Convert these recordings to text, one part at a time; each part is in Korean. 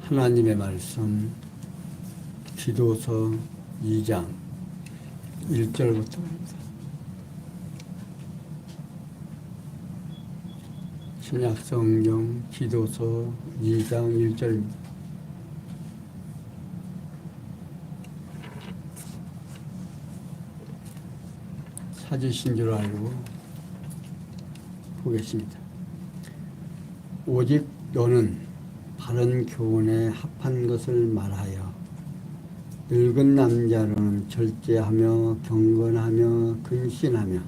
하나님의 말씀 기도서 2장 1절부터입니다. 신약성경 기도서 2장 1절입니다. 찾으신 줄 알고 보겠습니다. 오직 너는 바른 교훈에 합한 것을 말하여 늙은 남자로는 절제하며 경건하며 근신하며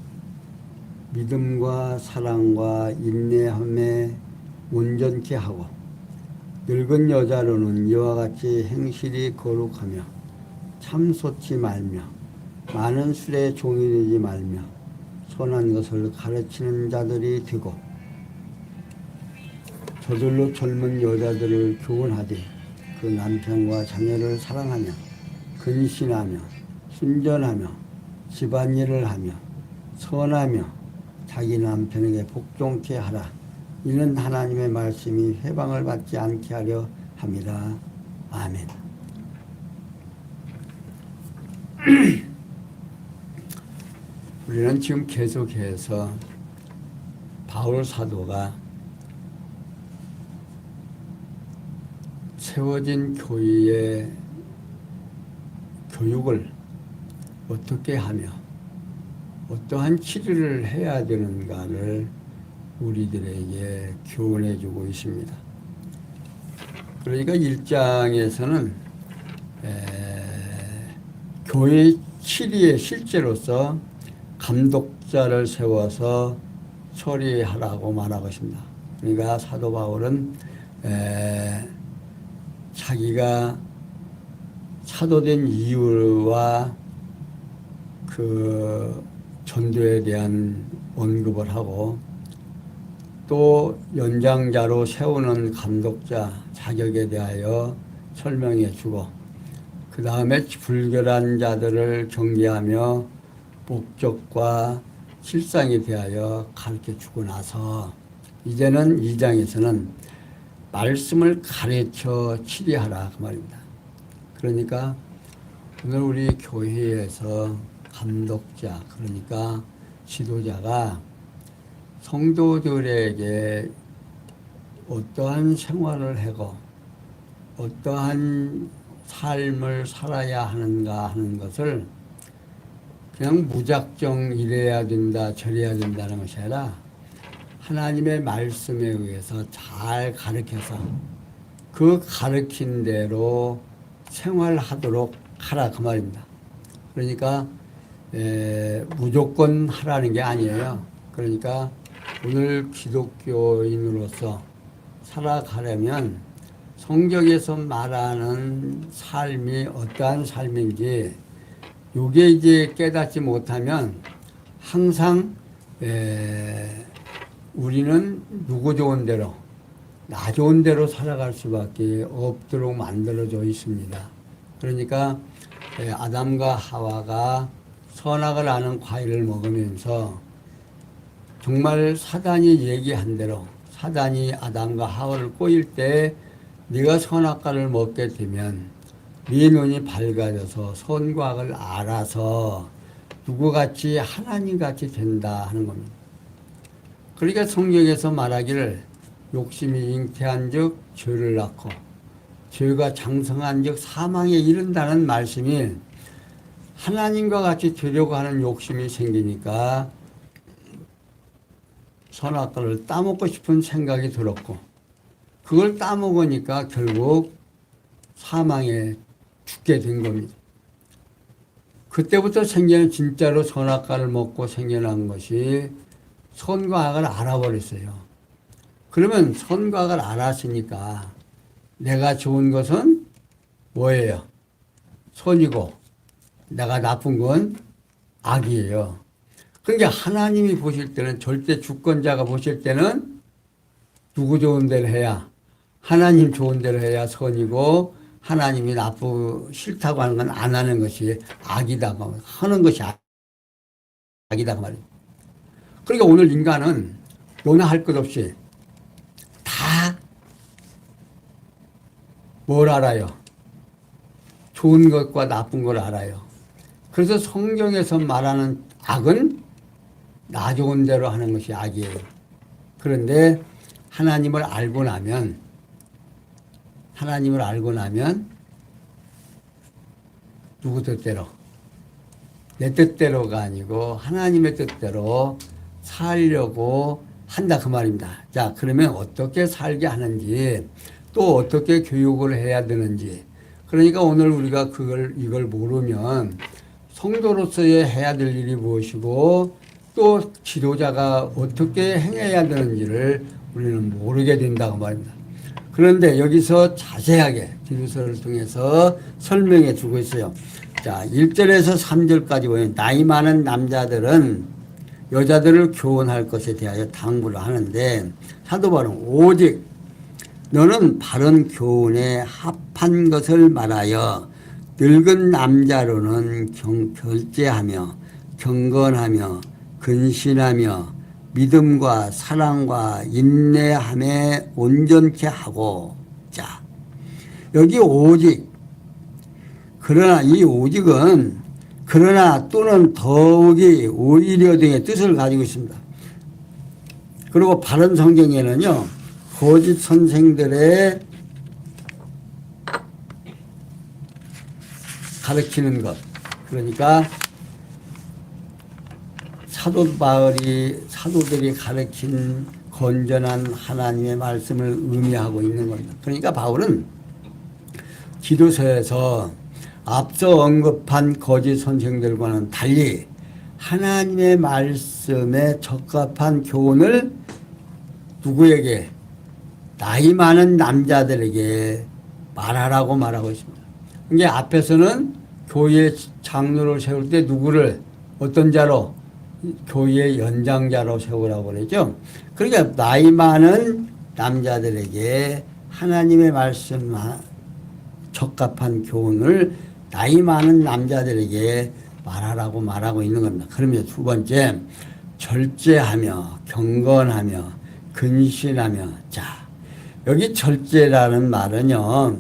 믿음과 사랑과 인내함에 온전케 하고 늙은 여자로는 이와 같이 행실이 거룩하며 참소치 말며 많은 술에 종이 되지 말며 선한 것을 가르치는 자들이 되고 저절로 젊은 여자들을 교훈하되 그 남편과 자녀를 사랑하며 근신하며 순전하며 집안일을 하며 선하며 자기 남편에게 복종케 하라. 이는 하나님의 말씀이 회방을 받지 않게 하려 함이라. 아멘. 우리는 지금 계속해서 바울 사도가 세워진 교회의 교육을 어떻게 하며 어떠한 치료를 해야 되는가를 우리들에게 교훈해 주고 있습니다. 그러니까 1장에서는 교회의 치리의 실제로서 감독자를 세워서 처리하라고 말하고 있습니다. 그러니까 사도 바울은 자기가 사도된 이유와 그 전도에 대한 언급을 하고 또 연장자로 세우는 감독자 자격에 대하여 설명해 주고 그 다음에 불결한 자들을 경계하며 목적과 실상에 대하여 가르쳐 주고 나서 이제는 2장에서는 말씀을 가르쳐 치리하라 그 말입니다. 그러니까 오늘 우리 교회에서 감독자 그러니까 지도자가 성도들에게 어떠한 생활을 하고 어떠한 삶을 살아야 하는가 하는 것을 그냥 무작정 이래야 된다 저래야 된다는 것이 아니라 하나님의 말씀에 의해서 잘 가르쳐서 그 가르친 대로 생활하도록 하라 그 말입니다. 그러니까 무조건 하라는 게 아니에요. 그러니까 오늘 기독교인으로서 살아가려면 성경에서 말하는 삶이 어떠한 삶인지 요게 이제 깨닫지 못하면 항상 우리는 누구 좋은 대로 나 좋은 대로 살아갈 수밖에 없도록 만들어져 있습니다. 그러니까 아담과 하와가 선악을 아는 과일을 먹으면서 정말 사단이 얘기한 대로 사단이 아담과 하와를 꼬일 때 네가 선악과를 먹게 되면 네 눈이 밝아져서 선과 악을 알아서 누구같이 하나님같이 된다 하는 겁니다. 그러니까 성경에서 말하기를 욕심이 잉태한 즉 죄를 낳고 죄가 장성한 즉 사망에 이른다는 말씀이 하나님과 같이 되려고 하는 욕심이 생기니까 선악과를 따먹고 싶은 생각이 들었고 그걸 따먹으니까 결국 사망에 죽게 된 겁니다. 그때부터 생겨난 진짜로 선악과를 먹고 생겨난 것이 선과 악을 알아버렸어요. 그러면 선과 악을 알았으니까 내가 좋은 것은 뭐예요? 선이고 내가 나쁜 건 악이에요. 그러니까 하나님이 보실 때는 절대 주권자가 보실 때는 누구 좋은 대로 해야 하나님 좋은 대로 해야 선이고 하나님이 싫다고 하는 건 안 하는 것이 악이다. 하는 것이 악이다 그 말이에요. 그러니까 오늘 인간은 너나 할 것 없이 다 뭘 알아요? 좋은 것과 나쁜 걸 알아요. 그래서 성경에서 말하는 악은 나 좋은 대로 하는 것이 악이에요. 그런데 하나님을 알고 나면 누구 뜻대로? 내 뜻대로가 아니고 하나님의 뜻대로 살려고 한다 그 말입니다. 자, 그러면 어떻게 살게 하는지 또 어떻게 교육을 해야 되는지, 그러니까 오늘 우리가 이걸 모르면 성도로서의 해야 될 일이 무엇이고 또 지도자가 어떻게 행해야 되는지를 우리는 모르게 된다고 말입니다. 그런데 여기서 자세하게 디도서를 통해서 설명해 주고 있어요. 자, 1절에서 3절까지 보면 나이 많은 남자들은 여자들을 교훈할 것에 대하여 당부를 하는데 사도 바울은 오직 너는 바른 교훈에 합한 것을 말하여 늙은 남자로는 결제하며 경건하며 근신하며 믿음과 사랑과 인내함에 온전케 하고. 자, 여기 오직, 그러나 이 오직은 그러나 또는 더욱이 오히려 등의 뜻을 가지고 있습니다. 그리고 바른 성경에는요, 거짓 선생들의 가르치는 것, 그러니까 사도들이 가르친 건전한 하나님의 말씀을 의미하고 있는 겁니다. 그러니까 바울은 기도서에서 앞서 언급한 거짓 선생들과는 달리 하나님의 말씀에 적합한 교훈을 누구에게? 나이 많은 남자들에게 말하라고 말하고 있습니다. 이게 앞에서는 교회 장로를 세울 때 누구를 어떤 자로? 교회의 연장자로 세우라고 그러죠. 그러니까 나이 많은 남자들에게 하나님의 말씀 적합한 교훈을 나이 많은 남자들에게 말하라고 말하고 있는 겁니다. 그러면 두 번째, 절제하며 경건하며 근신하며. 자, 여기 절제라는 말은요,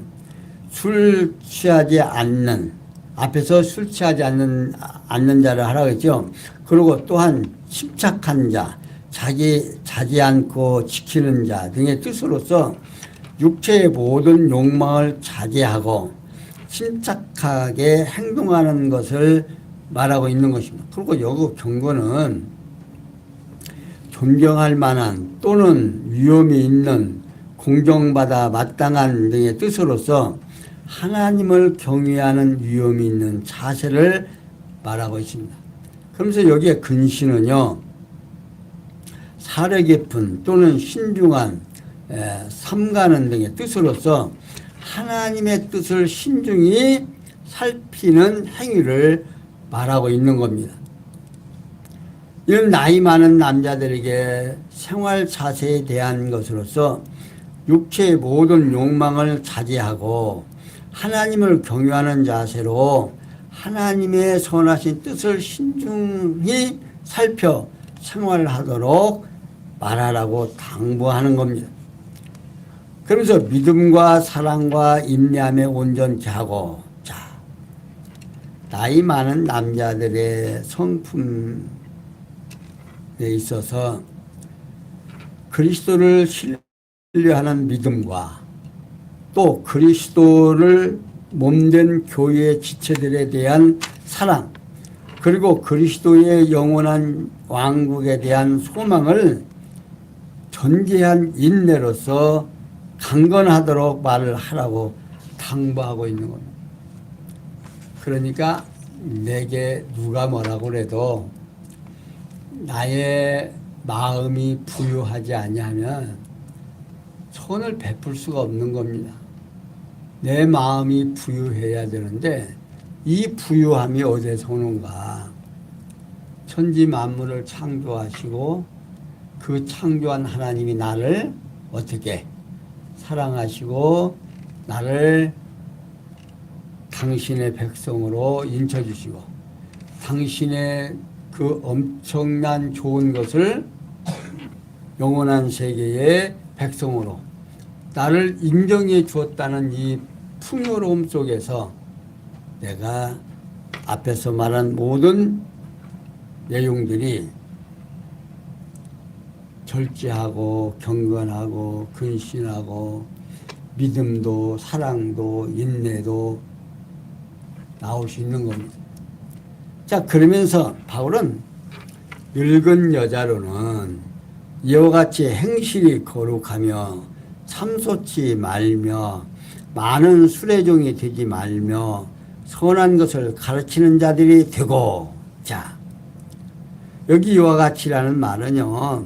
술 취하지 않는, 앞에서 술 취하지 않는 자를 하라고 했죠. 그리고 또한 침착한 자, 자지 않고 지키는 자 등의 뜻으로서 육체의 모든 욕망을 자제하고 침착하게 행동하는 것을 말하고 있는 것입니다. 그리고 여기 경고는 존경할 만한 또는 위험이 있는 공정받아 마땅한 등의 뜻으로서 하나님을 경외하는 위험이 있는 자세를 말하고 있습니다. 그러면서 여기에 근신은요, 사려 깊은 또는 신중한 삼가는 등의 뜻으로서 하나님의 뜻을 신중히 살피는 행위를 말하고 있는 겁니다. 이런 나이 많은 남자들에게 생활 자세에 대한 것으로서 육체의 모든 욕망을 자제하고 하나님을 경외하는 자세로 하나님의 선하신 뜻을 신중히 살펴 생활하도록 말하라고 당부하는 겁니다. 그러면서 믿음과 사랑과 인내함에 온전케 하고. 자, 나이 많은 남자들의 성품에 있어서 그리스도를 신뢰하는 믿음과 또 그리스도를 몸된 교회의 지체들에 대한 사랑, 그리고 그리스도의 영원한 왕국에 대한 소망을 전제한 인내로서 강건하도록 말을 하라고 당부하고 있는 겁니다. 그러니까 내게 누가 뭐라고 그래도 나의 마음이 부유하지 아니하면 선을 베풀 수가 없는 겁니다. 내 마음이 부유해야 되는데 이 부유함이 어디서 오는가? 천지 만물을 창조하시고 그 창조한 하나님이 나를 어떻게 사랑하시고 나를 당신의 백성으로 인쳐주시고 당신의 그 엄청난 좋은 것을 영원한 세계의 백성으로 나를 인정해 주었다는 이 풍요로움 속에서 내가 앞에서 말한 모든 내용들이 절제하고 경건하고 근신하고 믿음도 사랑도 인내도 나올 수 있는 겁니다. 자, 그러면서 바울은 늙은 여자로는 이와 같이 행실이 거룩하며 참소치 말며 많은 수레종이 되지 말며 선한 것을 가르치는 자들이 되고. 자, 여기 이와 같이라는 말은요,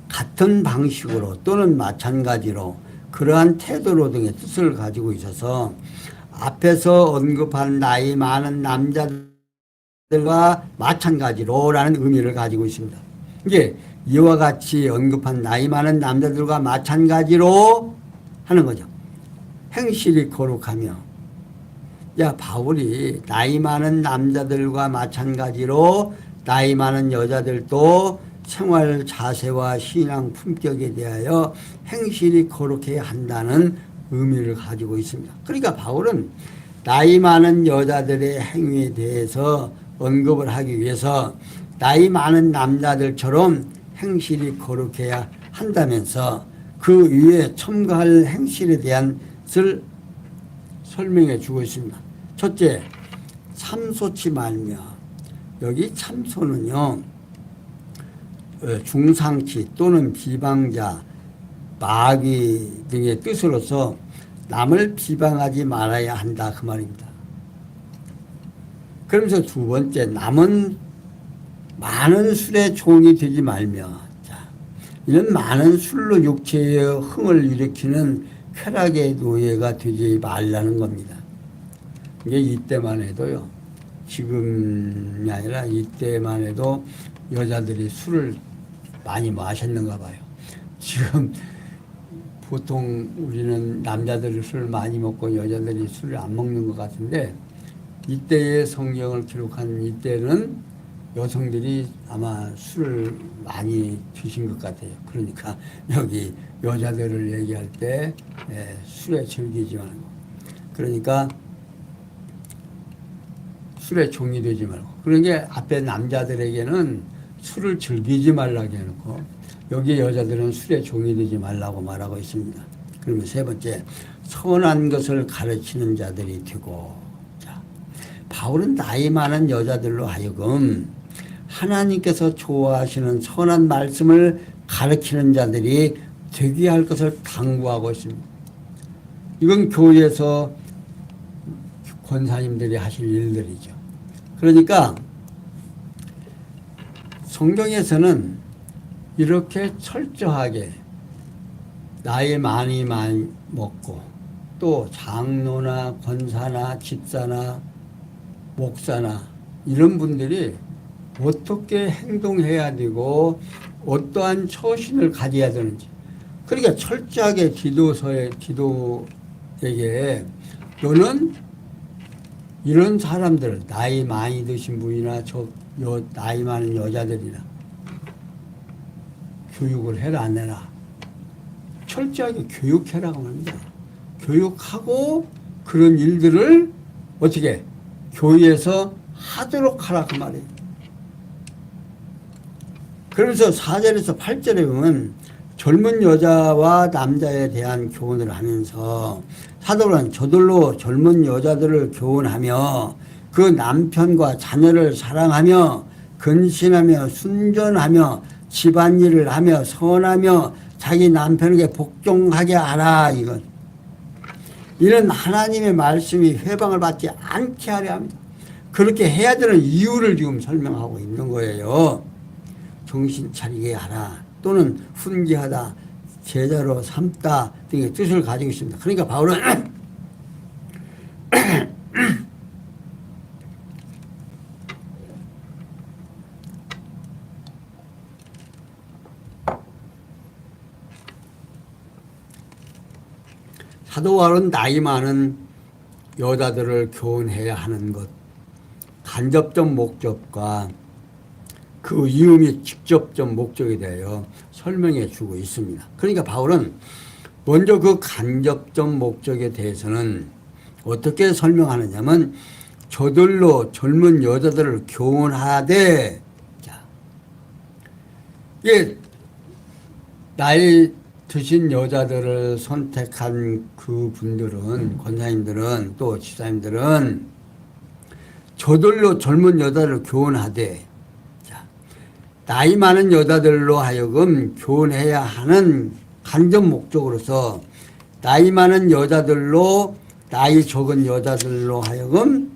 같은 방식으로 또는 마찬가지로 그러한 태도로 등의 뜻을 가지고 있어서 앞에서 언급한 나이 많은 남자들과 마찬가지로라는 의미를 가지고 있습니다. 이게 이와 같이 언급한 나이 많은 남자들과 마찬가지로 하는 거죠. 행실이 거룩하며. 야, 바울이 나이 많은 남자들과 마찬가지로 나이 많은 여자들도 생활 자세와 신앙 품격에 대하여 행실이 거룩해야 한다는 의미를 가지고 있습니다. 그러니까 바울은 나이 많은 여자들의 행위에 대해서 언급을 하기 위해서 나이 많은 남자들처럼 행실이 거룩해야 한다면서 그 위에 첨가할 행실에 대한 것을 설명해 주고 있습니다. 첫째, 참소치 말며. 여기 참소는요, 중상치 또는 비방자, 마귀 등의 뜻으로서 남을 비방하지 말아야 한다, 그 말입니다. 그러면서 두 번째, 남은 많은 술의 종이 되지 말며. 자, 이는 많은 술로 육체의 흥을 일으키는 쾌락의 노예가 되지 말라는 겁니다. 이게 이때만 해도요, 지금이 아니라 이때만 해도 여자들이 술을 많이 마셨는가 봐요. 지금 보통 우리는 남자들이 술을 많이 먹고 여자들이 술을 안 먹는 것 같은데, 이때의 성경을 기록한 이때는 여성들이 아마 술을 많이 드신 것 같아요. 그러니까 여기 여자들을 얘기할 때 술에 즐기지 말고, 그러니까 술에 종이 되지 말고, 그러니까 앞에 남자들에게는 술을 즐기지 말라고 해놓고 여기 여자들은 술에 종이 되지 말라고 말하고 있습니다. 그러면 세 번째, 선한 것을 가르치는 자들이 되고. 자, 바울은 나이 많은 여자들로 하여금 하나님께서 좋아하시는 선한 말씀을 가르치는 자들이 되게 할 것을 당부하고 있습니다. 이건 교회에서 권사님들이 하실 일들이죠. 그러니까 성경에서는 이렇게 철저하게 나이 많이 먹고 또 장로나 권사나 집사나 목사나 이런 분들이 어떻게 행동해야 되고 어떠한 처신을 가져야 되는지, 그러니까 철저하게 기도에게 너는 이런 사람들, 나이 많이 드신 분이나 나이 많은 여자들이나 교육을 해라 안 해라, 철저하게 교육해라고 합니다. 교육하고 그런 일들을 어떻게 교회에서 하도록 하라 그 말이에요. 그래서 4절에서 8절에 보면 젊은 여자와 남자에 대한 교훈을 하면서 사도는 저들로 젊은 여자들을 교훈하며 그 남편과 자녀를 사랑하며 근신하며 순전하며 집안일을 하며 선하며 자기 남편에게 복종하게 하라. 이는 하나님의 말씀이 회방을 받지 않게 하려 합니다. 그렇게 해야 되는 이유를 지금 설명하고 있는 거예요. 정신 차리게 하라 또는 훈계하다, 제자로 삼다 등의 뜻을 가지고 있습니다. 그러니까 바울은 사도 바울은 나이 많은 여자들을 교훈해야 하는 것, 간접적 목적과 그 이음이 직접적 목적에 대하여 설명해 주고 있습니다. 그러니까 바울은 먼저 그 간접적 목적에 대해서는 어떻게 설명하느냐면 저들로 젊은 여자들을 교훈하되, 자, 이게 나이 드신 여자들을 선택한 그 분들은, 권사님들은, 또 집사님들은 저들로 젊은 여자들을 교훈하되, 자, 나이 많은 여자들로 하여금 교훈해야 하는 간접 목적으로서 나이 많은 여자들로, 나이 적은 여자들로 하여금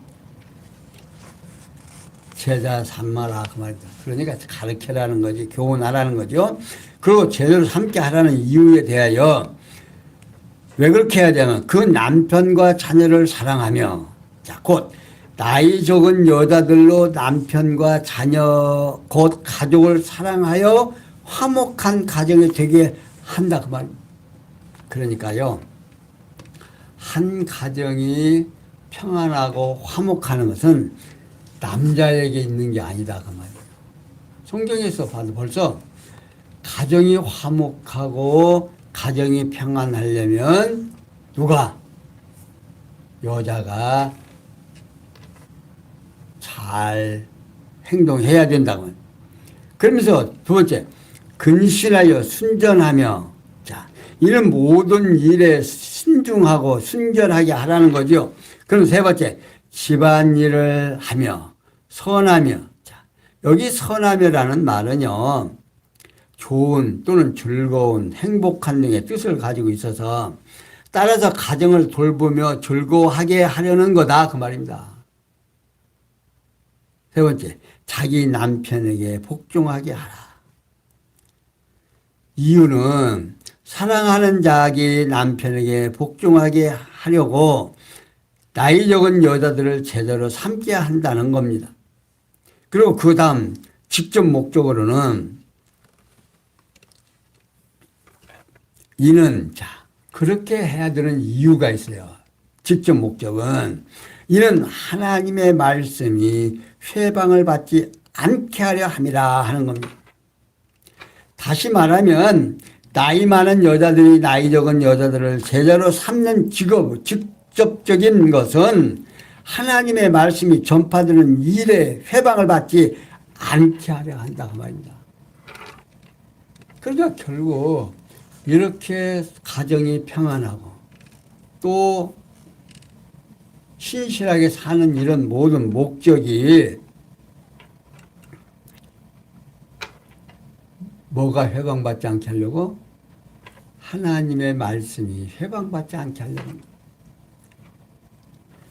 제자 삼마라 그 말이다. 그러니까 가르쳐라는 거지, 교훈하라는 거죠. 그리고 제대로 삼게 하라는 이유에 대하여 왜 그렇게 해야 되면 그 남편과 자녀를 사랑하며, 자, 곧 나이 적은 여자들로 남편과 자녀 곧 가족을 사랑하여 화목한 가정이 되게 한다 그 말. 그러니까요, 한 가정이 평안하고 화목하는 것은 남자에게 있는 게 아니다 그 말이에요. 성경에서 봐도 벌써 가정이 화목하고 가정이 평안하려면 누가? 여자가 잘 행동해야 된다고. 그러면서 두 번째, 근신하여 순전하며, 자, 이런 모든 일에 신중하고 순결하게 하라는 거죠. 그럼 세 번째, 집안일을 하며 선하며. 자, 여기 선하며라는 말은요, 좋은 또는 즐거운 행복한 등의 뜻을 가지고 있어서 따라서 가정을 돌보며 즐거워하게 하려는 거다 그 말입니다. 세 번째, 자기 남편에게 복종하게 하라. 이유는 사랑하는 자기 남편에게 복종하게 하려고 나이 적은 여자들을 제대로 삼게 한다는 겁니다. 그리고 그 다음 직접 목적으로는 이는, 자, 그렇게 해야 되는 이유가 있어요. 직접 목적은 이는 하나님의 말씀이 회방을 받지 않게 하려 함이라 하는 겁니다. 다시 말하면 나이 많은 여자들이 나이 적은 여자들을 제대로 삼는 직접적인 것은 하나님의 말씀이 전파되는 일에 회방을 받지 않게 하려 한다 그 말입니다. 그러니까 결국 이렇게 가정이 평안하고 또 신실하게 사는 이런 모든 목적이 뭐가 회방받지 않게 하려고? 하나님의 말씀이 회방받지 않게 하려고.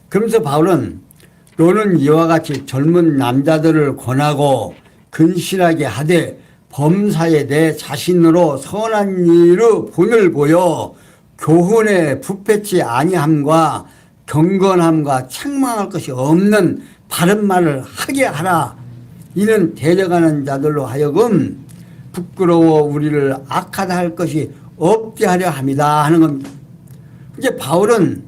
그러면서 바울은 너는 이와 같이 젊은 남자들을 권하고 근실하게 하되 범사에 내 자신으로 선한 일의 본을 보여 교훈에 부패치 아니함과 경건함과 책망할 것이 없는 바른 말을 하게 하라. 이는 데려가는 자들로 하여금 부끄러워 우리를 악하다 할 것이 없게 하려 함이다 하는 겁니다. 이제 바울은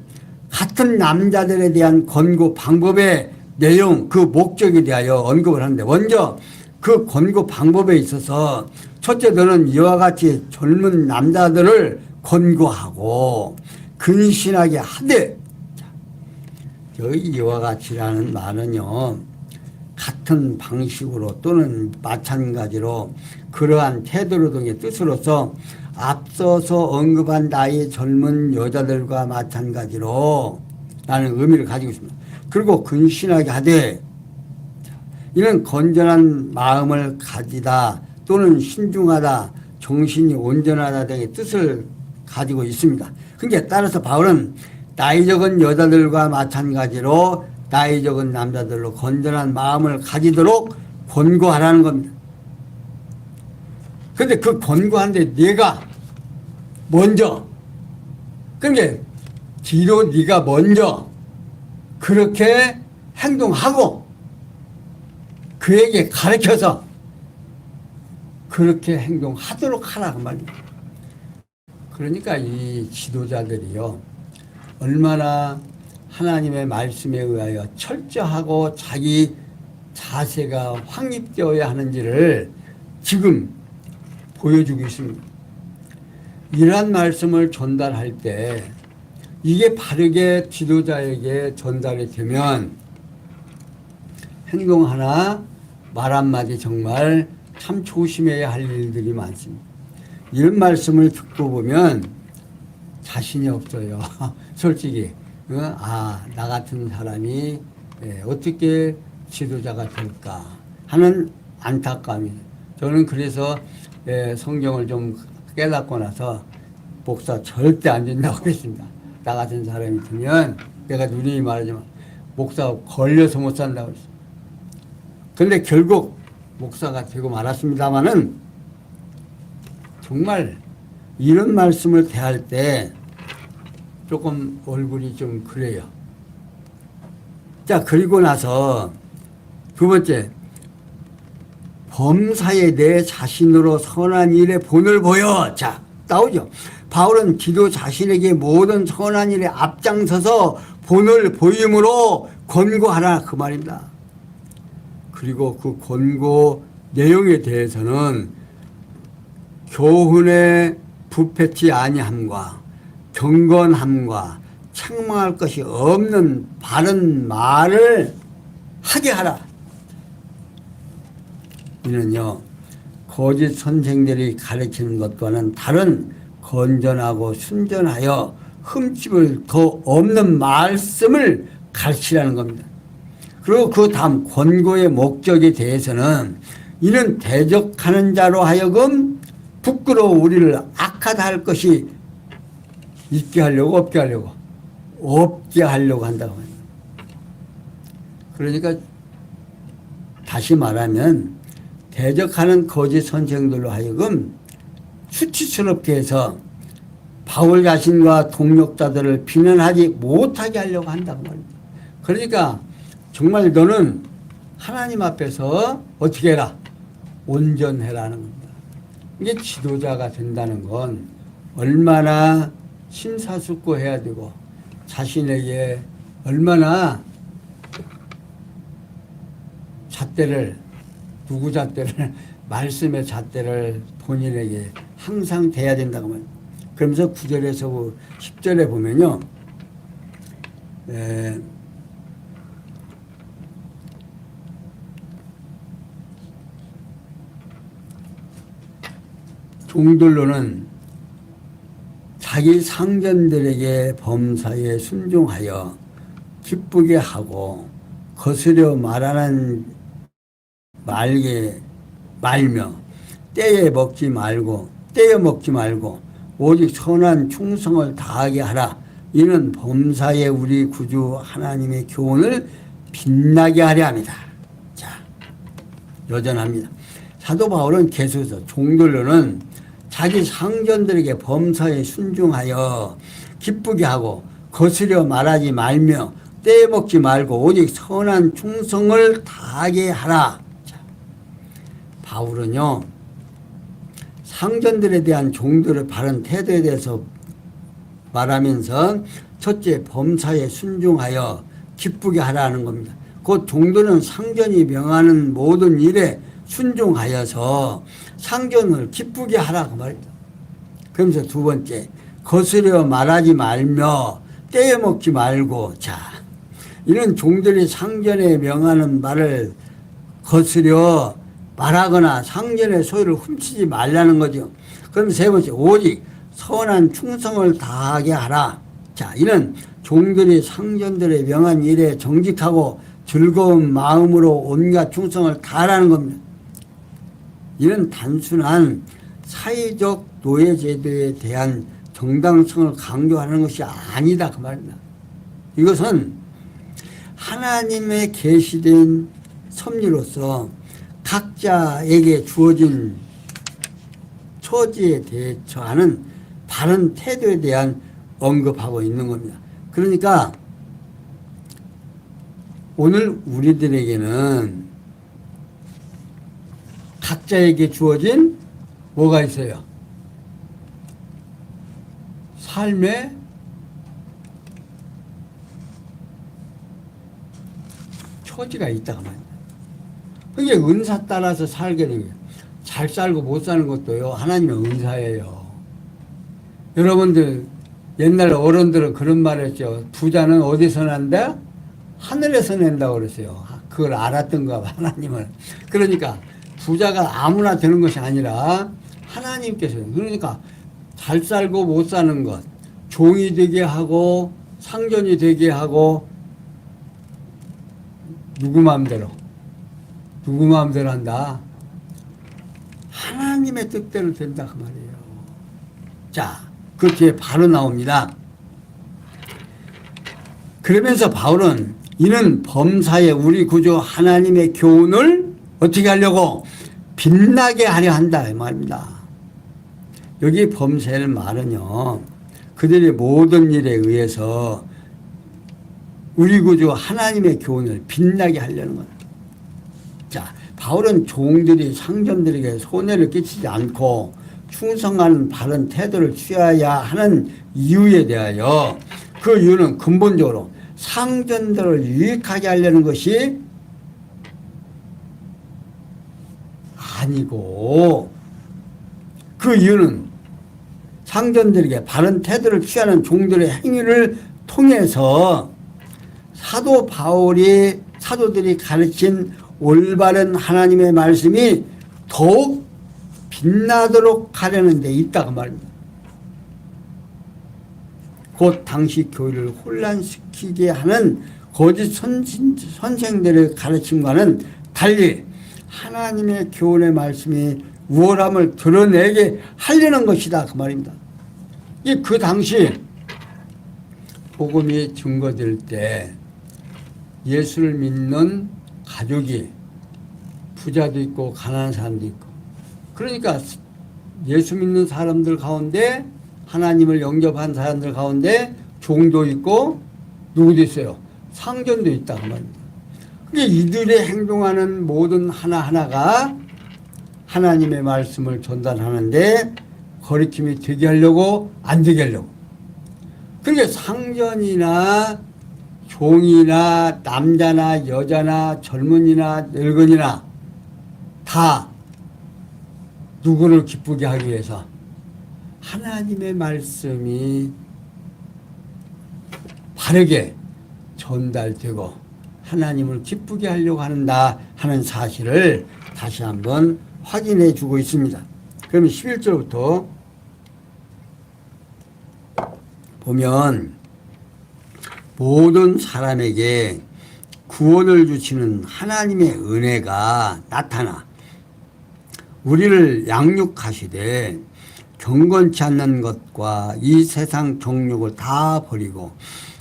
같은 남자들에 대한 권고 방법의 내용, 그 목적에 대하여 언급을 하는데, 먼저 그 권고 방법에 있어서 첫째, 너는 이와 같이 젊은 남자들을 권고하고 근신하게 하되, 여기 이와 같이라는 말은요, 같은 방식으로 또는 마찬가지로 그러한 태도로 등의 뜻으로서 앞서서 언급한 나이 젊은 여자들과 마찬가지로 라는 의미를 가지고 있습니다. 그리고 근신하게 하되, 이는 건전한 마음을 가지다 또는 신중하다, 정신이 온전하다 등의 뜻을 가지고 있습니다. 그러니까 따라서 바울은 나이 적은 여자들과 마찬가지로 나이 적은 남자들로 건전한 마음을 가지도록 권고하라는 겁니다. 그런데 그 권고하는데 네가 먼저, 그러니까 뒤로 네가 먼저 그렇게 행동하고 그에게 가르쳐서 그렇게 행동하도록 하라고 말입니다. 그러니까 이 지도자들이요, 얼마나 하나님의 말씀에 의하여 철저하고 자기 자세가 확립되어야 하는지를 지금 보여주고 있습니다. 이러한 말씀을 전달할 때 이게 바르게 지도자에게 전달이 되면 행동 하나, 말 한마디 정말 참 조심해야 할 일들이 많습니다. 이런 말씀을 듣고 보면 자신이 없어요. 솔직히. 나 같은 사람이 어떻게 지도자가 될까 하는 안타까움이. 저는 그래서 성경을 좀 깨닫고 나서 목사 절대 안 된다고 했습니다. 나 같은 사람이 되면 내가 누누이 말하지만 목사 걸려서 못 산다고 했어요. 그런데 결국 목사가 되고 말았습니다마는 정말 이런 말씀을 대할 때 조금 얼굴이 좀 그래요. 자, 그리고 나서 두 번째, 범사에 내 자신으로 선한 일에 본을 보여. 자, 나오죠. 바울은 기도 자신에게 모든 선한 일에 앞장서서 본을 보임으로 권고하라 그 말입니다. 그리고 그 권고 내용에 대해서는 교훈에 부패치 아니함과 경건함과 책망할 것이 없는 바른 말을 하게 하라. 이는요, 거짓 선생들이 가르치는 것과는 다른 건전하고 순전하여 흠집을 더 없는 말씀을 가르치라는 겁니다. 그리고 그 다음 권고의 목적에 대해서는 이는 대적하는 자로 하여금 부끄러워 우리를 악하다 할 것이 있게 하려고 없게 하려고 한다고 합니다. 그러니까 다시 말하면 대적하는 거짓 선생들로 하여금 수치스럽게 해서 바울 자신과 동력자들을 비난하지 못하게 하려고 한다고 말입니다. 그러니까 정말 너는 하나님 앞에서 어떻게 해라? 온전해라는 겁니다. 이게 지도자가 된다는 건 얼마나 심사숙고해야 되고 자신에게 얼마나 잣대를 누구 잣대를 말씀의 잣대를 본인에게 항상 대야 된다고 말입니다. 그러면서 9절에서 10절에 보면요. 종들로는 자기 상전들에게 범사에 순종하여 기쁘게 하고 거스려 말하는 말며 떼에 먹지 말고 오직 선한 충성을 다하게 하라. 이는 범사에 우리 구주 하나님의 교훈을 빛나게 하려 합니다. 자, 여전합니다. 사도 바울은 계속해서 종들로는 자기 상전들에게 범사에 순종하여 기쁘게 하고 거스려 말하지 말며 떼먹지 말고 오직 선한 충성을 다하게 하라. 자, 바울은요, 상전들에 대한 종들의 바른 태도에 대해서 말하면서 첫째, 범사에 순종하여 기쁘게 하라는 겁니다. 곧 종들은 상전이 명하는 모든 일에 순종하여서 상전을 기쁘게 하라 그 말입니다. 그러면서 두 번째, 거스려 말하지 말며 떼어먹지 말고. 자, 이는 종들이 상전에 명하는 말을 거스려 말하거나 상전의 소유를 훔치지 말라는 거죠. 그럼 세 번째, 오직 선한 충성을 다하게 하라. 자, 이는 종들이 상전들의 명한 일에 정직하고 즐거운 마음으로 온갖 충성을 다하라는 겁니다. 이는 단순한 사회적 노예제도에 대한 정당성을 강조하는 것이 아니다 그 말입니다. 이것은 하나님의 계시된 섭리로서 각자에게 주어진 처지에 대처하는 바른 태도에 대한 언급하고 있는 겁니다. 그러니까 오늘 우리들에게는 각자에게 주어진 뭐가 있어요? 삶의 처지가 있다고 말입니다. 그게 은사 따라서 살게 되는 거예요. 잘 살고 못 사는 것도요, 하나님의 은사예요. 여러분들 옛날 어른들은 그런 말 했죠. 부자는 어디서 난다? 하늘에서 낸다고 그랬어요. 그걸 알았던가 봐, 하나님은. 그러니까 부자가 아무나 되는 것이 아니라 하나님께서. 그러니까 잘 살고 못 사는 것, 종이 되게 하고 상전이 되게 하고 누구 마음대로 한다. 하나님의 뜻대로 된다 그 말이에요. 자, 그 뒤에 바로 나옵니다. 그러면서 바울은 이는 범사에 우리 구주 하나님의 교훈을 어떻게 하려고? 빛나게 하려 한다 이 말입니다. 여기 범사의 말은요, 그들의 모든 일에 의해서 우리 구주 하나님의 교훈을 빛나게 하려는 거예요. 자, 바울은 종들이 상전들에게 손해를 끼치지 않고 충성하는 바른 태도를 취해야 하는 이유에 대하여, 그 이유는 근본적으로 상전들을 유익하게 하려는 것이 아니고, 그 이유는 상전들에게 바른 태도를 취하는 종들의 행위를 통해서 사도들이 가르친 올바른 하나님의 말씀이 더욱 빛나도록 하려는 데 있다고 말입니다. 곧 당시 교회를 혼란시키게 하는 거짓 선생들의 가르침과는 달리 하나님의 교훈의 말씀이 우월함을 드러내게 하려는 것이다 그 말입니다. 그 당시 복음이 증거될 때 예수를 믿는 가족이 부자도 있고 가난한 사람도 있고, 그러니까 예수 믿는 사람들 가운데, 하나님을 영접한 사람들 가운데 종도 있고 누구도 있어요? 상전도 있다 그 말입니다. 그러니까 이들의 행동하는 모든 하나하나가 하나님의 말씀을 전달하는데 거리낌이 되게 하려고 안 되게 하려고. 그러니까 상전이나 종이나 남자나 여자나 젊은이나 늙은이나 다 누구를 기쁘게 하기 위해서 하나님의 말씀이 바르게 전달되고 하나님을 기쁘게 하려고 한다 하는 사실을 다시 한번 확인해 주고 있습니다. 그러면 11절부터 보면 모든 사람에게 구원을 주시는 하나님의 은혜가 나타나 우리를 양육하시되 경건치 않는 것과 이 세상 정욕을 다 버리고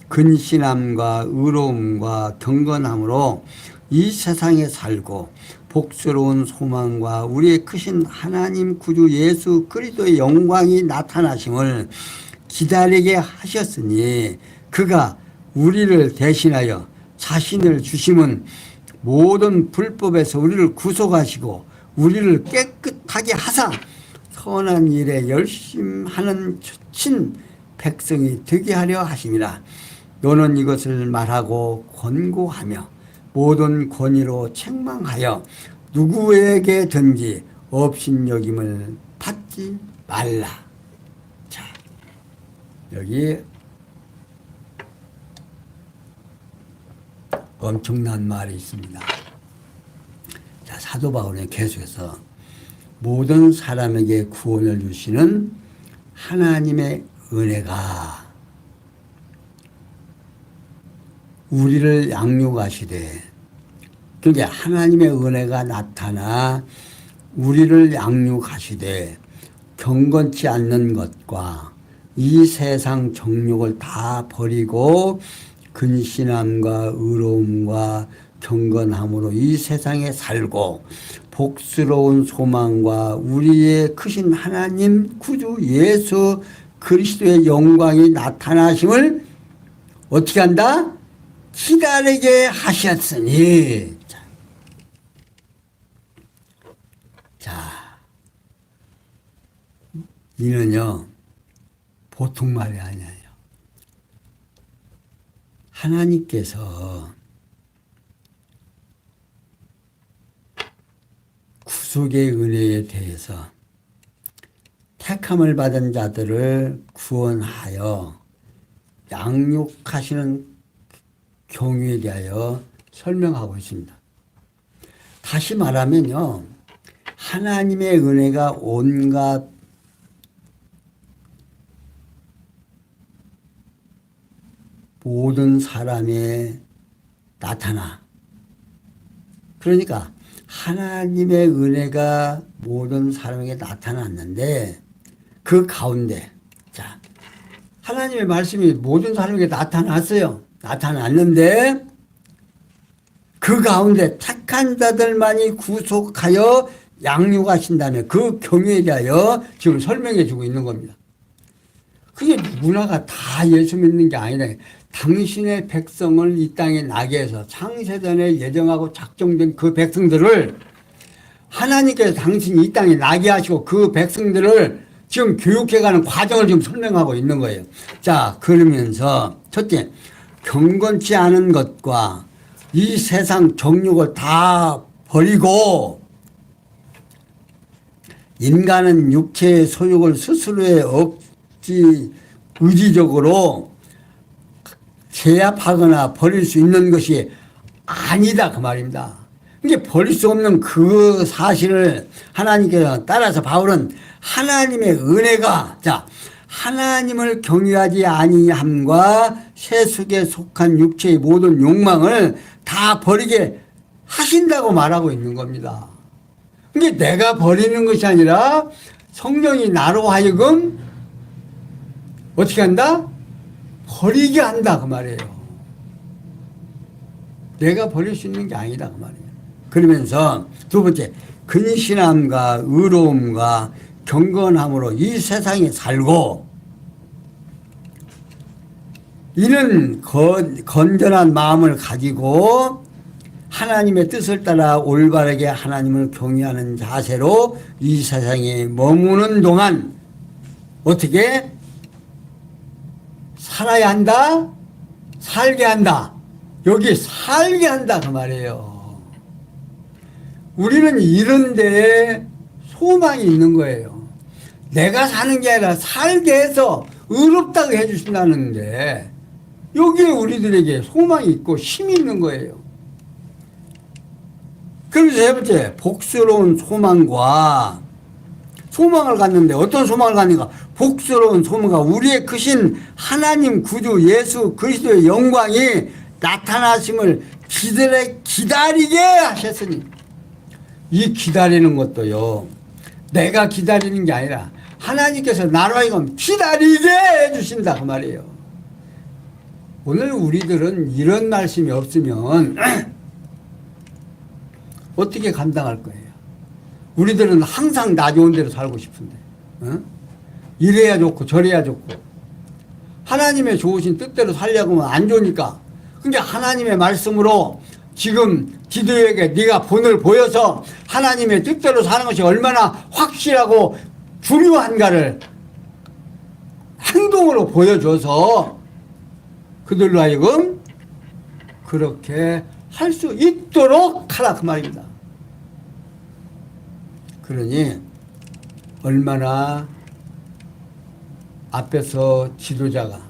근신함과 의로움과 경건함으로 이 세상에 살고 복스러운 소망과 우리의 크신 하나님 구주 예수 그리스도의 영광이 나타나심을 기다리게 하셨으니 그가 우리를 대신하여 자신을 주심은 모든 불법에서 우리를 구속하시고 우리를 깨끗하게 하사 선한 일에 열심하는 친 백성이 되게 하려 하심이라. 너는 이것을 말하고 권고하며 모든 권위로 책망하여 누구에게든지 업신여김을 받지 말라. 자, 여기 엄청난 말이 있습니다. 자, 사도 바울은 계속해서 모든 사람에게 구원을 주시는 하나님의 은혜가 우리를 양육하시되, 그러니까 하나님의 은혜가 나타나 우리를 양육하시되 경건치 않는 것과 이 세상 정욕을 다 버리고 근신함과 의로움과 경건함으로 이 세상에 살고 복스러운 소망과 우리의 크신 하나님 구주 예수 그리스도의 영광이 나타나심을 어떻게 한다? 기다리게 하셨으니. 자, 이는요 보통 말이 아니에요. 하나님께서 구속의 은혜에 대해서 택함을 받은 자들을 구원하여 양육하시는 경위에 대하여 설명하고 있습니다. 다시 말하면요, 하나님의 은혜가 온갖 모든 사람에 나타나. 그러니까 하나님의 은혜가 모든 사람에게 나타났는데 그 가운데, 자, 하나님의 말씀이 모든 사람에게 나타났어요. 나타났는데 그 가운데 착한 자들만이 구속하여 양육하신다면 그 경위에 대하여 지금 설명해 주고 있는 겁니다. 그게 누구나가 다 예수 믿는 게 아니라 당신의 백성을 이 땅에 나게 해서 창세전에 예정하고 작정된 그 백성들을 하나님께서 당신이 이 땅에 나게 하시고 그 백성들을 지금 교육해가는 과정을 지금 설명하고 있는 거예요. 자, 그러면서 첫째, 경건치 않은 것과 이 세상 정욕을 다 버리고 인간은 육체의 소욕을 스스로의 의지적으로 제압하거나 버릴 수 있는 것이 아니다 그 말입니다. 이게 버릴 수 없는 그 사실을 하나님께서 따라서 바울은 하나님의 은혜가, 자, 하나님을 경외하지 아니함과 세속에 속한 육체의 모든 욕망을 다 버리게 하신다고 말하고 있는 겁니다. 이게 내가 버리는 것이 아니라 성령이 나로 하여금 어떻게 한다? 버리게 한다 그 말이에요. 내가 버릴 수 있는 게 아니다 그 말이에요. 그러면서 두 번째, 근신함과 의로움과 경건함으로 이 세상에 살고 이는 건전한 마음을 가지고 하나님의 뜻을 따라 올바르게 하나님을 경외하는 자세로 이 세상에 머무는 동안 어떻게 살아야 한다? 살게 한다. 여기 살게 한다 그 말이에요. 우리는 이런 데에 소망이 있는 거예요. 내가 사는 게 아니라 살게 해서 의롭다고 해주신다는데 여기에 우리들에게 소망이 있고 힘이 있는 거예요. 그래서 세 번째, 복스러운 소망과 소망을 갖는데 어떤 소망을 갖는가? 복스러운 소망과 우리의 크신 하나님 구주 예수 그리스도의 영광이 나타나심을 기다리게 하셨으니 이 기다리는 것도요, 내가 기다리는 게 아니라 하나님께서 나로 하여금 기다리게 해주신다 그 말이에요. 오늘 우리들은 이런 말씀이 없으면 어떻게 감당할 거예요? 우리들은 항상 나 좋은 대로 살고 싶은데, 이래야 좋고 저래야 좋고 하나님의 좋으신 뜻대로 살려고 하면 안 좋으니까, 그러니까 하나님의 말씀으로 지금 디도에게 네가 본을 보여서 하나님의 뜻대로 사는 것이 얼마나 확실하고 중요한가를 행동으로 보여줘서 그들로 하여금 그렇게 할 수 있도록 하라 그 말입니다. 그러니 얼마나 앞에서 지도자가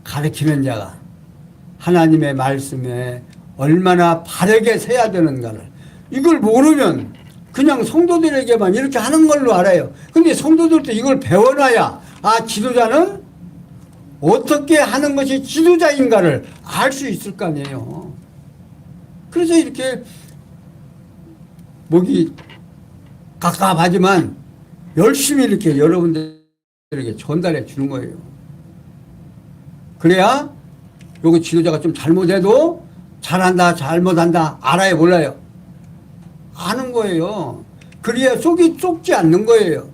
가르치는 자가 하나님의 말씀에 얼마나 바르게 서야 되는가를 이걸 모르면 그냥 성도들에게만 이렇게 하는 걸로 알아요. 근데 성도들도 이걸 배워놔야 아, 지도자는 어떻게 하는 것이 지도자인가를 알 수 있을 거 아니에요. 그래서 이렇게 목이 갑갑하지만 열심히 이렇게 여러분들에게 전달해 주는 거예요. 그래야 요거 지도자가 좀 잘못해도 잘한다 잘못한다 알아요 몰라요? 아는 거예요. 그래야 속이 좁지 않는 거예요.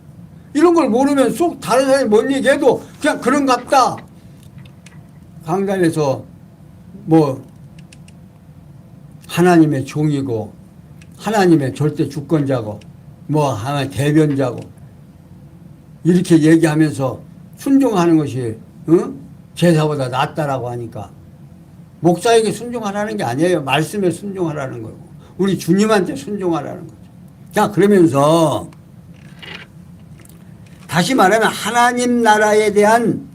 이런 걸 모르면 속 다른 사람이 뭔 얘기해도 그냥 그런갑다. 강단에서 뭐 하나님의 종이고 하나님의 절대 주권자고 뭐 하나의 대변자고 이렇게 얘기하면서 순종하는 것이 제사보다 낫다라고 하니까 목사에게 순종하라는 게 아니에요. 말씀에 순종하라는 거고 우리 주님한테 순종하라는 거죠. 자, 그러면서 다시 말하면 하나님 나라에 대한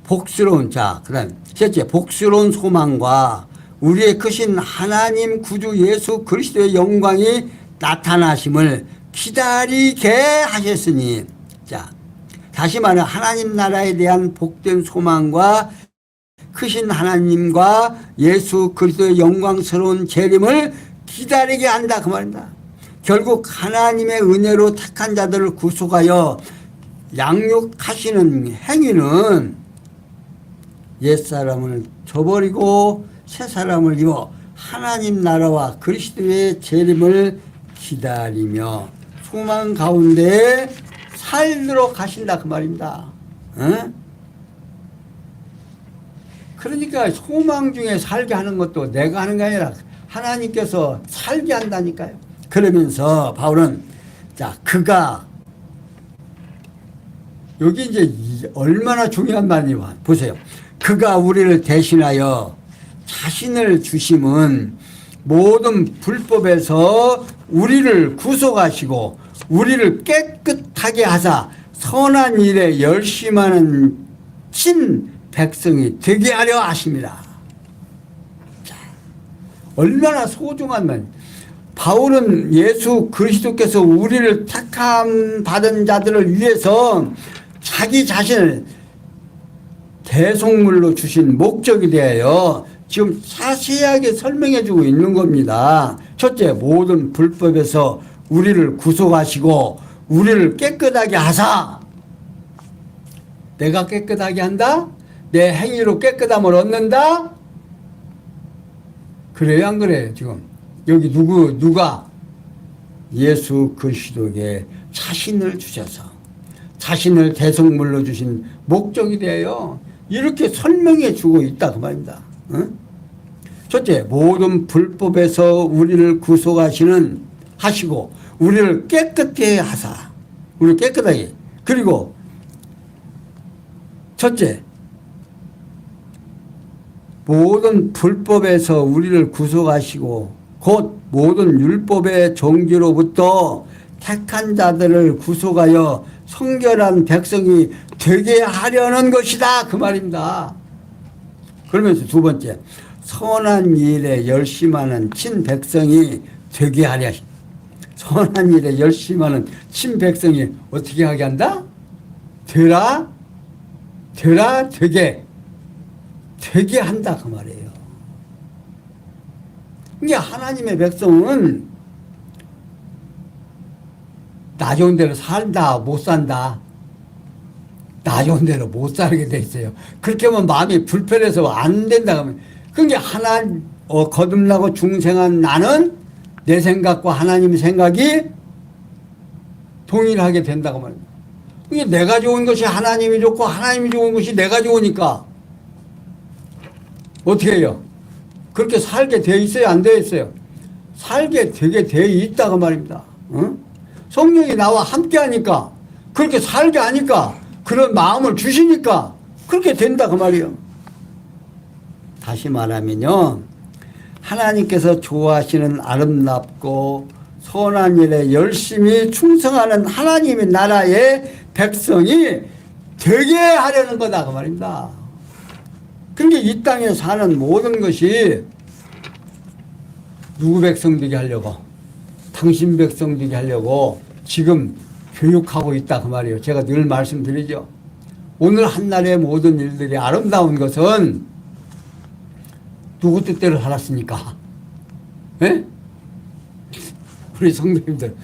복스러운, 자, 그 다음 셋째, 복스러운 소망과 우리의 크신 하나님 구주 예수 그리스도의 영광이 나타나심을 기다리게 하셨으니, 자, 다시 말하면 하나님 나라에 대한 복된 소망과 크신 하나님과 예수 그리스도의 영광스러운 재림을 기다리게 한다 그 말입니다. 결국 하나님의 은혜로 택한 자들을 구속하여 양육하시는 행위는 옛사람을 저버리고 새사람을 입어 하나님 나라와 그리스도의 재림을 기다리며 소망 가운데 살도록 하신다 그 말입니다. 어? 그러니까 소망 중에 살게 하는 것도 내가 하는 게 아니라 하나님께서 살게 한다니까요. 그러면서 바울은, 자, 그가, 여기 이제 얼마나 중요한 말이냐 보세요. 그가 우리를 대신하여 자신을 주심은 모든 불법에서 우리를 구속하시고 우리를 깨끗하게 하사 선한 일에 열심하는 친 백성이 되게 하려 하십니다. 자, 얼마나 소중한 말. 바울은 예수 그리스도께서 우리를 택함 받은 자들을 위해서 자기 자신을 대속물로 주신 목적에 대하여 지금 자세하게 설명해 주고 있는 겁니다. 첫째, 모든 불법에서 우리를 구속하시고 우리를 깨끗하게 하사. 내가 깨끗하게 한다? 내 행위로 깨끗함을 얻는다? 그래요, 안 그래요, 지금? 여기 누가 예수 그리스도에게 자신을 주셔서 자신을 대속물로 주신 목적이 되어요. 이렇게 설명해 주고 있다 그 말입니다. 어? 첫째, 모든 불법에서 우리를 하시고 우리를 깨끗게 하사. 우리를 깨끗하게. 그리고 첫째, 모든 불법에서 우리를 구속하시고 곧 모든 율법의 종기로부터 택한 자들을 구속하여 성결한 백성이 되게 하려는 것이다 그 말입니다. 그러면서 두 번째, 선한 일에 열심하는 친백성이 되게 하려. 선한 일에 열심하는 친백성이 어떻게 하게 한다? 되게 한다 그 말이에요. 이게 하나님의 백성은 나 좋은 대로 살다 못 산다. 나 좋은 대로 못 살게 돼 있어요. 그렇게 하면 마음이 불편해서 안 된다 하면, 그게 거듭나고 중생한 나는 내 생각과 하나님 생각이 동일하게 된다고 말입니다. 이게 내가 좋은 것이 하나님이 좋고 하나님이 좋은 것이 내가 좋으니까 어떻게 해요? 그렇게 살게 돼 있어요? 안 돼 있어요? 살게 되게 돼 있다고 말입니다. 응? 성령이 나와 함께 하니까, 그렇게 살게 하니까, 그런 마음을 주시니까 그렇게 된다 그 말이에요. 다시 말하면요, 하나님께서 좋아하시는 아름답고 선한 일에 열심히 충성하는 하나님의 나라의 백성이 되게 하려는 거다 그 말입니다. 그러니까 이 땅에 사는 모든 것이 누구 백성 되게 하려고, 당신 백성 되게 하려고 지금 교육하고 있다 그 말이에요. 제가 늘 말씀드리죠. 오늘 한날의 모든 일들이 아름다운 것은 누구 뜻대로 살았습니까? 예? 우리 성도님들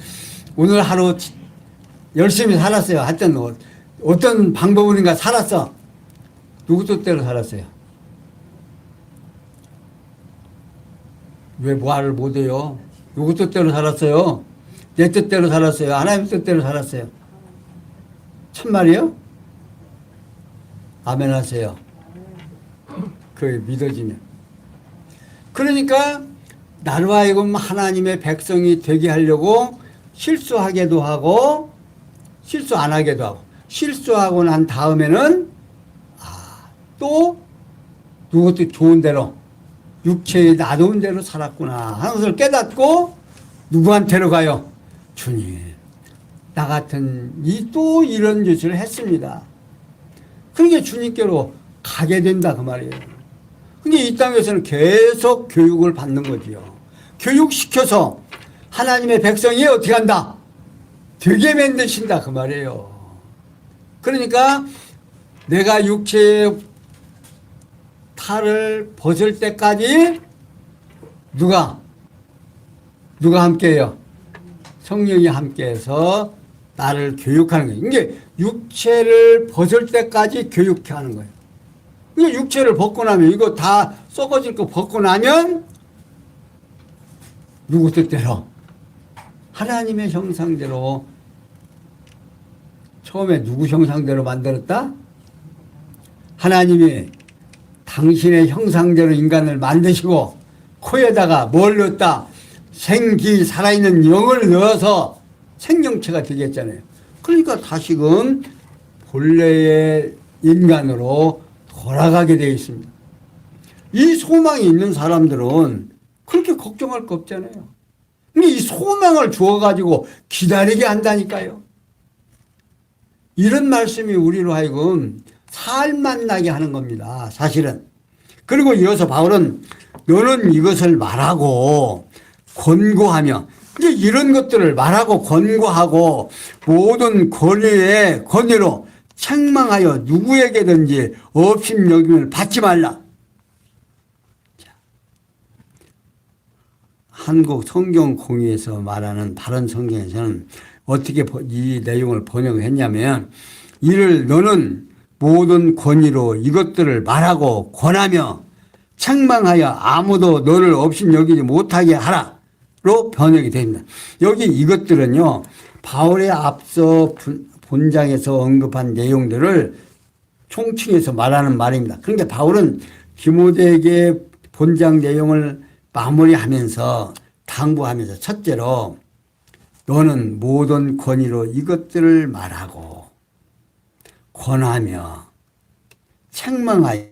오늘 하루 열심히 살았어요. 하여튼 어떤 방법으로인가 살았어. 누구 뜻대로 살았어요? 왜 말을 못해요? 누구 뜻대로 살았어요? 내 뜻대로 살았어요? 하나님 뜻대로 살았어요? 참말이요? 아멘 하세요. 그게 믿어지면. 그러니까 나로 하여금 하나님의 백성이 되게 하려고 실수하게도 하고 실수 안 하게도 하고, 실수하고 난 다음에는 또 누구도 좋은 대로 육체에 나좋은 대로 살았구나 하는 것을 깨닫고 누구한테로 가요? 주님, 나 같은 또 이런 짓을 했습니다. 그러니까 주님께로 가게 된다 그 말이에요. 근데 이 땅에서는 계속 교육을 받는 거지요. 교육시켜서 하나님의 백성이 어떻게 한다? 되게 만드신다 그 말이에요. 그러니까 내가 육체의 탈을 벗을 때까지 누가 함께해요? 성령이 함께해서 나를 교육하는 거예요. 이게 육체를 벗을 때까지 교육하는 거예요. 이게 육체를 벗고 나면 이거 다 썩어질 거 벗고 나면 누구 뜻대로? 하나님의 형상대로. 처음에 누구 형상대로 만들었다? 하나님이 당신의 형상대로 인간을 만드시고 코에다가 뭘 넣었다? 생기 살아있는 영을 넣어서 생명체가 되겠잖아요. 그러니까 다시금 본래의 인간으로 돌아가게 되어 있습니다. 이 소망이 있는 사람들은 그렇게 걱정할 거 없잖아요. 근데 이 소망을 주어가지고 기다리게 한다니까요. 이런 말씀이 우리로 하여금 살만 나게 하는 겁니다. 사실은. 그리고 이어서 바울은 너는 이것을 말하고 권고하며 이제 이런 것들을 말하고 권고하고 모든 권위로 책망하여 누구에게든지 업신여김을 받지 말라. 한국 성경 공의에서 말하는 다른 성경에서는 어떻게 이 내용을 번역했냐면 이를 너는 모든 권위로 이것들을 말하고 권하며 책망하여 아무도 너를 업신여기지 못하게 하라로 번역이 됩니다. 여기 이것들은요 바울의 앞서 본장에서 언급한 내용들을 총칭해서 말하는 말입니다. 그런데 바울은 디모데에게 본장 내용을 마무리하면서 당부하면서 첫째로 너는 모든 권위로 이것들을 말하고 권하며 책망하여.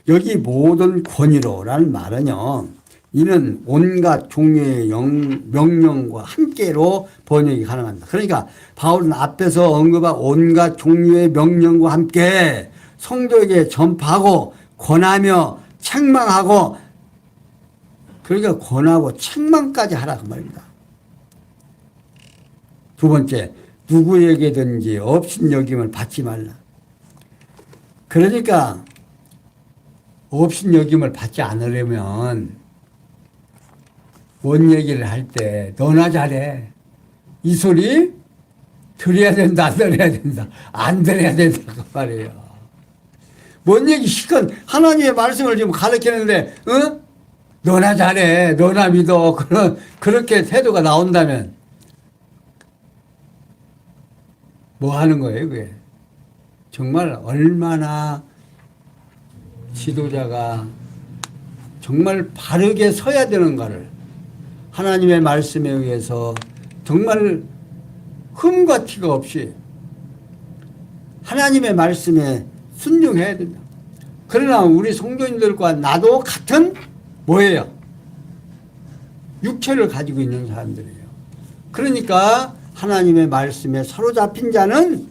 여기 모든 권위로라는 말은요 이는 온갖 종류의 명령과 함께로 번역이 가능합니다. 그러니까 바울은 앞에서 언급한 온갖 종류의 명령과 함께 성도에게 전파하고 권하며 책망하고 그러니까 권하고 책망까지 하라 그 말입니다. 두 번째 누구에게든지 업신여김을 받지 말라. 그러니까 업신여김을 받지 않으려면 뭔 얘기를 할 때 너나 잘해. 이 소리 들어야 된다 안 들어야 된다 안 들어야 된다 그 말이에요. 뭔 얘기 시간 하나님의 말씀을 지금 가르치는데 너나 잘해 너나 믿어 그렇게 태도가 나온다면 뭐 하는 거예요 그게. 정말 얼마나 지도자가 정말 바르게 서야 되는가를 하나님의 말씀에 의해서 정말 흠과 티가 없이 하나님의 말씀에 순종해야 된다. 그러나 우리 성도님들과 나도 같은 뭐예요? 육체를 가지고 있는 사람들이에요. 그러니까 하나님의 말씀에 사로잡힌 자는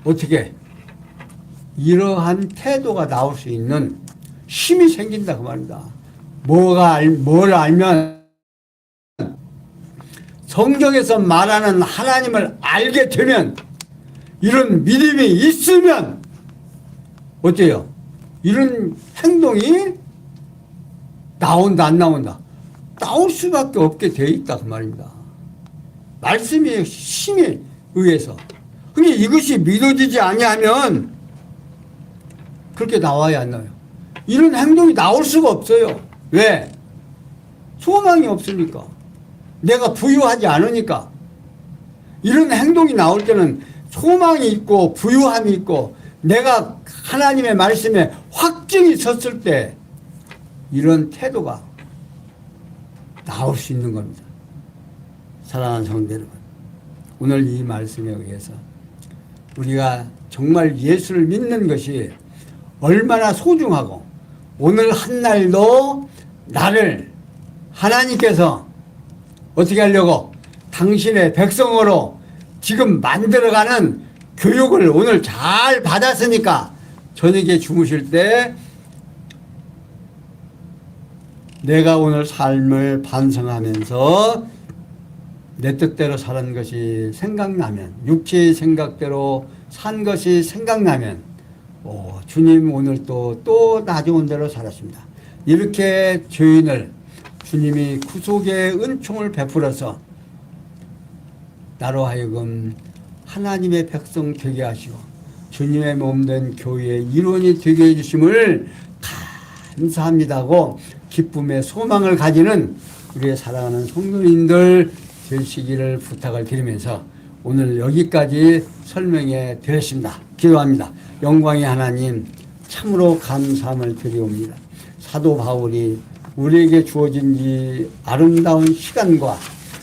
어떻게 이러한 태도가 나올 수 있는 힘이 생긴다 그 말입니다. 뭘 알면 성경에서 말하는 하나님을 알게 되면 이런 믿음이 있으면 어때요? 이런 행동이 나온다 안 나온다? 나올 수밖에 없게 되어 있다 그 말입니다. 말씀의 힘에 의해서. 근데 이것이 믿어지지 아니하면 그렇게 나와야 안 나와요. 이런 행동이 나올 수가 없어요. 왜? 소망이 없으니까. 내가 부유하지 않으니까. 이런 행동이 나올 때는 소망이 있고 부유함이 있고 내가 하나님의 말씀에 확증이 섰을 때 이런 태도가 나올 수 있는 겁니다. 사랑하는 성도 여러분, 오늘 이 말씀에 의해서 우리가 정말 예수를 믿는 것이 얼마나 소중하고 오늘 한날도 나를 하나님께서 어떻게 하려고? 당신의 백성으로 지금 만들어가는 교육을 오늘 잘 받았으니까 저녁에 주무실 때 내가 오늘 삶을 반성하면서 내 뜻대로 사는 것이 생각나면, 육체의 생각대로 산 것이 생각나면, 주님 오늘 또 나 좋은 대로 살았습니다. 이렇게 죄인을 주님이 구속의 은총을 베풀어서 나로 하여금 하나님의 백성 되게 하시고 주님의 몸된 교회의 일원이 되게 해주심을 감사합니다고 기쁨의 소망을 가지는 우리의 사랑하는 성도님들 되시기를 부탁을 드리면서 오늘 여기까지 설명해 드렸습니다. 기도합니다. 영광의 하나님 참으로 감사함을 드리옵니다. 사도 바울이 우리에게 주어진 이 아름다운 시간과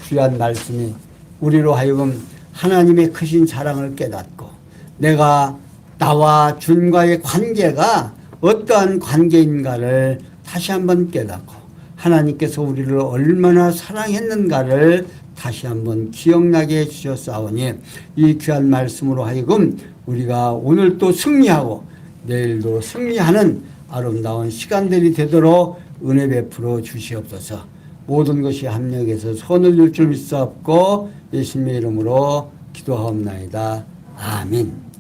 귀한 말씀이 우리로 하여금 하나님의 크신 사랑을 깨닫고 내가 나와 주님과의 관계가 어떠한 관계인가를 다시 한번 깨닫고 하나님께서 우리를 얼마나 사랑했는가를 다시 한번 기억나게 해주셨사오니 이 귀한 말씀으로 하여금 우리가 오늘 또 승리하고 내일도 승리하는 아름다운 시간들이 되도록 은혜 베풀어 주시옵소서. 모든 것이 합력해서 선을 이룰 줄 믿사옵고 예수님의 이름으로 기도하옵나이다. 아멘.